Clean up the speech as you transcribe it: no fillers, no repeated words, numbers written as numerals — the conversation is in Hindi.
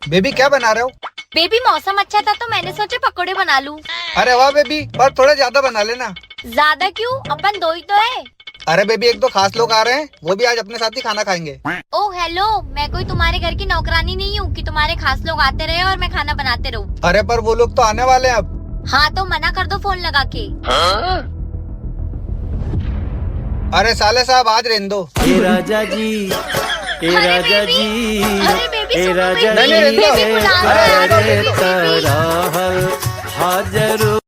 बेबी क्या बना रहे हो? बेबी मौसम अच्छा था तो मैंने सोचा पकोड़े बना लूं। अरे वाह बेबी, पर थोड़ा ज्यादा बना लेना। ज्यादा क्यों, अपन दो ही तो है। अरे बेबी, एक दो खास लोग आ रहे हैं, वो भी आज अपने साथ ही खाना खाएंगे। ओह हेलो, मैं कोई तुम्हारे घर की नौकरानी नहीं हूँ कि तुम्हारे खास लोग आते रहे और मैं खाना बनाते रहूँ। अरे पर वो लोग तो आने वाले हैं अब। हाँ तो मना कर दो फोन लगा के। अरे साले साहब, आज रहने दो। ए राजा जी, ए अरे राजा बेबी, जी, अरे बेबी ए सुनो राजा बेबी, नहीं, नहीं, बेबी बुला रहा है, अरे बेबी, बेबी। तराहल हाजर